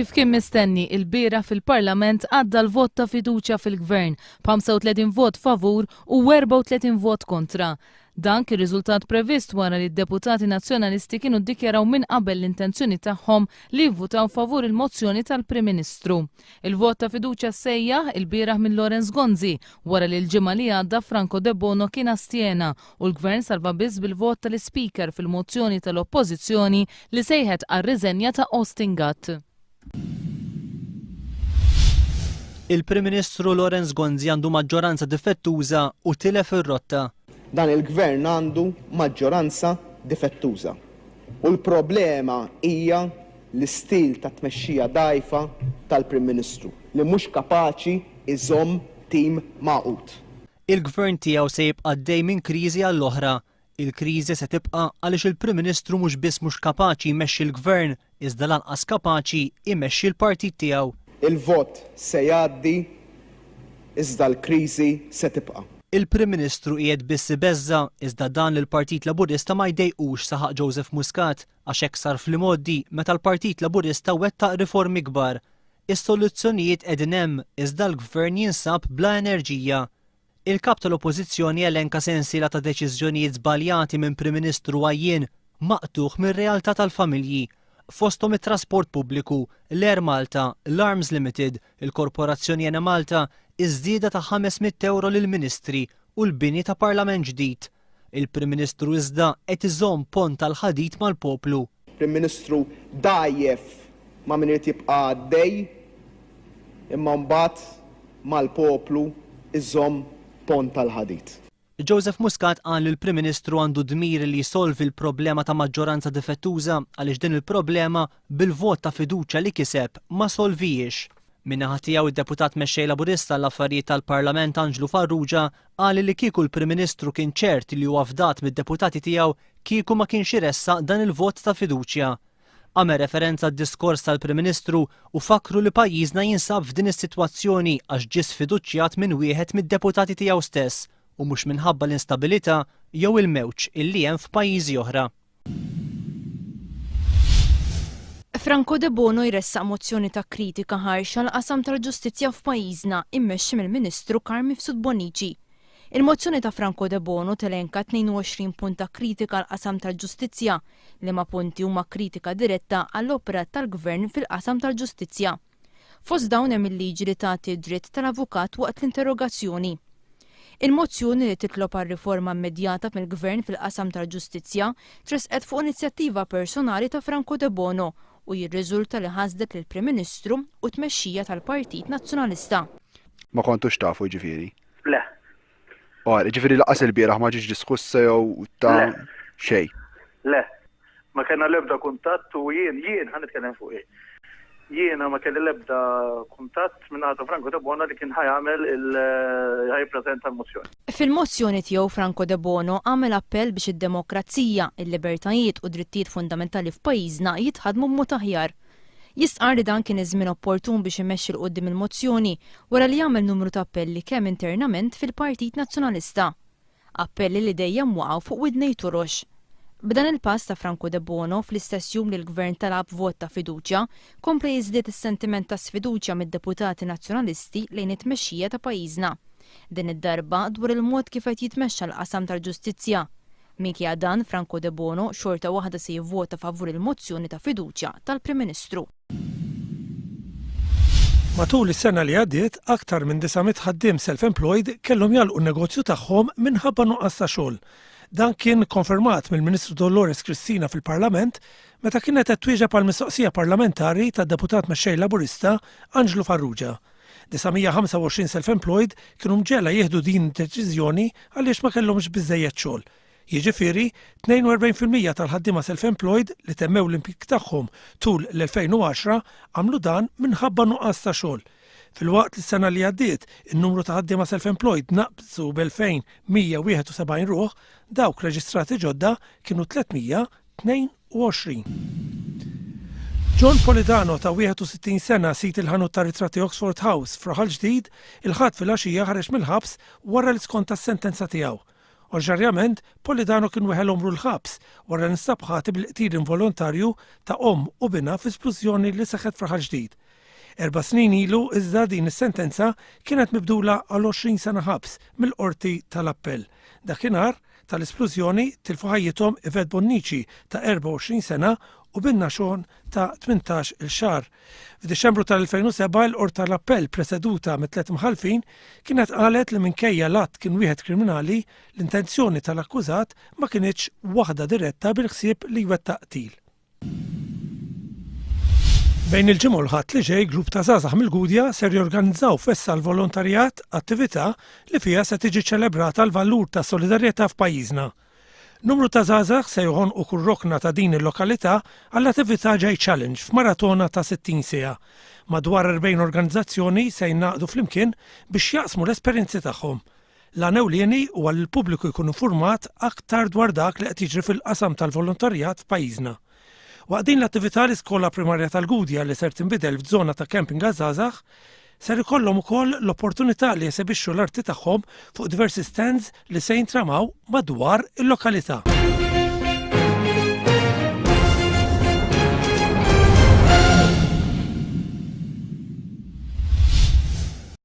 Kif kien mistenni il-bieraħ fil-Parlament għadda l-vot ta' fiduċja fil-Gvern, 35 vot favur u 34 vot kontra. Dan kien riżultat previst wara li d-deputati nazzjonalisti kienu ddikjaraw minn qabel l-intenzjoni tagħhom li jivvutaw favur il-mozzjoni tal-Prim Ministru. Il-vot ta' fiduċja sejjaħ il-bieraħ minn Lorenz Gonzi wara li l-ġimgħa li għadda Franco De Bono kien astjena u l-Gvern salva biss bil-vot tal-Speaker fil-mozzjoni tal-Oppożizzjoni li sejħet għar-riżenja ta' Austin Gatt. Il-Prim Ministru Lorenz Gonzi għandu maġġoranza difettuża u tilef ir-rotta. Dan il-Gvern għandu maġġoranza difettuża. U l-problema hija l-istil ta' tmexxija dgħajfa tal-Prim Ministru li mhux kapaċi iżomm tim maqut. Il-Gvern tiegħu se jibqa' għaddej minn kriżi għall-oħra. Il-kriżi se tibqa' għaliex il-Prim Ministru mhux biss mhux kapaċi jmexxi l-Gvern, iżda lanqas kapaċi jmexxi l-partit tiegħu. Il-vot se jgħaddi iżda l-kriżi se tibqa'. Il-Prim Ministru qiegħed biss ibeżża iżda dan lill-Partit Laburista ma jdejqux saħaq Joseph Muscat għax hekk sar fl-imoddi meta l-Partit Laburista wettaq riformi kbar. Is-soluzzjonijiet qegħdin hemm iżda l-Gvern jinsab bla enerġija. Il-kap tal-Oppożizzjoni elenka sensiela ta' deċiżjonijiet żbaljati minn Prim Ministru għajjien maqtuħ mir-realtà tal-familji. Fosthom it-trasport pubbliku, l-Air Malta, l-Arms Limited, il-Korporazzjoni Ena Malta, iż-żieda ta' 500 euro lill-Ministri u l-bini ta' Parlament ġdid. Il-Prim Ministru iżda qed iżomm pont tal-ħadit mal-poplu. Prim Ministru dajjef ma' min irid jibqa' għaddej imma mbagħad mal-poplu iżomm pont tal-ħadit. Joseph Muscat qal li l-Prim Ministru għandu dmir li jsolvi l-problema ta' maġġoranza difettuża għaliex din il-problema bil-vot ta' fiduċja li kiseb ma solvijiex. Min-naħa tiegħu id-deputat mexxej Laburista l-affarijiet tal-Parlament Anġlu Farrugia qal li kieku l-Prim Ministru kien ċert li huwa fdat mid-deputati tiegħu kieku ma kienx iressaq dan il-vot ta' fiduċja. Għamel referenza d-diskors tal-Prim Ministru u fakru li pajjiżna jinsab f'din is-sitwazzjoni għax ġie sfiduċjat minn wieħed mid-deputati tiegħu stess u mhux minħabba l-instabilità jew il-mewġ illi hemm f'pajjiżi oħra. Franco De Bono jressaq mozzjoni ta' kritika ħarxa l-qasam tal-ġustizzja f'pajjiżna immexxi mill-Ministru Carmi Fsud-Bonnici. Il-mozzjoni ta' Franco De Bono telenka 22 punt ta' kritika l-qasam tal-ġustizzja li ma' punti huma kritika diretta għall-opera tal-Gvern fil-qasam tal-ġustizzja. Fost dawn hemm il-liġi li tagħti dritt tal-avukat waqt l-interrogazzjoni. Il-mozzjoni li titlob għal riforma immedjata mill-Gvern fil-qasam tal-ġustizzja tresqet fuq inizjattiva personali ta' Franco De Bono u jirriżulta li ħasdet lill-Prim Ministru u tmexxija tal-Partit Nazzjonalista. Ma kontux tafu ġifieri? Le. Ġifieri laqas il-bieraħ ma ġiġ diskussa jew ta' xejn. Le. Ma kellna l-ebda kuntatt u jien ħanitkellem fuq hekk. Jiena ma kelli l-ebda kuntatt minn ħata Franco De Bono li kien ħajamel ħajprezenta l-mozzjoni. Fil-mozzjoni tiegħu Franco De Bono għamel appell biex id-demokrazija, il-libertajiet u drittijiet fundamentali f'pajjiżna jitħadmu b'mod aħjar. Jistqar li dan kien iż-żmien opportun biex imexxi l qudiem il-mozzjoni wara li jagħmel numru ta' appelli kemm internament fil-Partit Nazzjonalista. Appelli li dejjem waqgħu fuq widnej torox. B'dan il-pass ta' Franco De Bono fl-istess jum li l-Gvern talab vot ta' fiduċja, kompli jiżdied is-sentiment ta' sfiduċja mid-deputati nazzjonalisti lejn it-tmexxija ta' pajjiżna. Din id-darba dwar il-mod kif qed jitmexxa l-qasam tal-ġustizzja. Minkejja dan Franco De Bono xorta waħda se jivvota favur il-mozzjoni ta' fiduċja tal-Prim Ministru. Matul is-sena li għaddiet, aktar minn 900 ħaddiem self-employed kellhom jalqu n-negozju tagħhom minħabba nuqqas ta' xogħol. Dan kien konfermat mill-Ministru Dolores Cristina fil-Parlament meta kienet qed twieġeb għal mistoqsija parlamentari tad-deputat mexxej Laburista Anġlu Farrugia. 925 self-employed kienu mġela jieħdu din id-deċiżjoni għaliex ma kellhomx biżżejjed xogħol. Jiġifieri 42% tal-ħaddiema self-employed li temmew l-impjieg tagħhom tul l-2010 għamlu dan minħabba nuqqas ta' xogħol. Fil-waqt li s-sena li għaddiet, in-numru ta' ħaddiema self-employed naqsu b'2171 ruħ, dawk reġistrati ġodda kienu 322. John Polidano ta' 61 sena sit il-ħanut ta' ritratti Oxford House f'Raħal Ġdid il-ħadd fil-għaxija ħareġ mill-ħabs wara li skont tas-sentenza tiegħu. Oġġarjament, Polidano kien weħel omru l-ħabs wara nistabħati bil-qtil involontarju ta' u bina f'esplużjoni li seħħet f'Raħal Ġdid. 4 snin ilu iżda din is-sentenza kienet mibdula għal 20 sena ħabs mill-qorti tal-appell. Dakinhar tal-esplużjoni tilfu ħajjithom Yvette Bonnici ta' 24 sena u Binna Xon ta' 18 il-xar. F'Diċembru tal-2007 l-Qorti tal-Appell preseduta mit 3 mħalfin kienet qalet li minkejja l-att kien wieħed kriminali l-intenzjoni tal-akkużat ma kienitx waħda diretta bil-ħsieb li jwettaq qtil. Bejn il-ġimgħa u l-ħadd li ġej grupp ta' żgħażagħ mill-Gudja ser jorganizzaw festa l-volontarjat attività li fiha se tiġi ċelebrata l-valur ta' solidarjetà f'pajjiżna. Numru ta' żgħażagħ se joħonqu kull rokna ta' din il-lokalità għall-attività Ġej Challenge f'maratona ta' 60 siegħa. Madwar 40 organizzazzjoni se jnaqdu flimkien biex jaqsmu l-esperjenzi tagħhom. L-għan ewlieni huwa li l-pubbliku jkun infurmat aktar dwar dak li qed jiġri fil-qasam tal-volontarjat f'pajjiżna. Waqt din l-attività l-Iskola Primarja tal-Gudja li ser tinbidel f'żona ta' camping għaż-żgħażagħ ser ikollhom ukoll l-opportunità li jesebixxu l-arti tagħhom fuq diversi stands li se jintramaw madwar il-lokalità.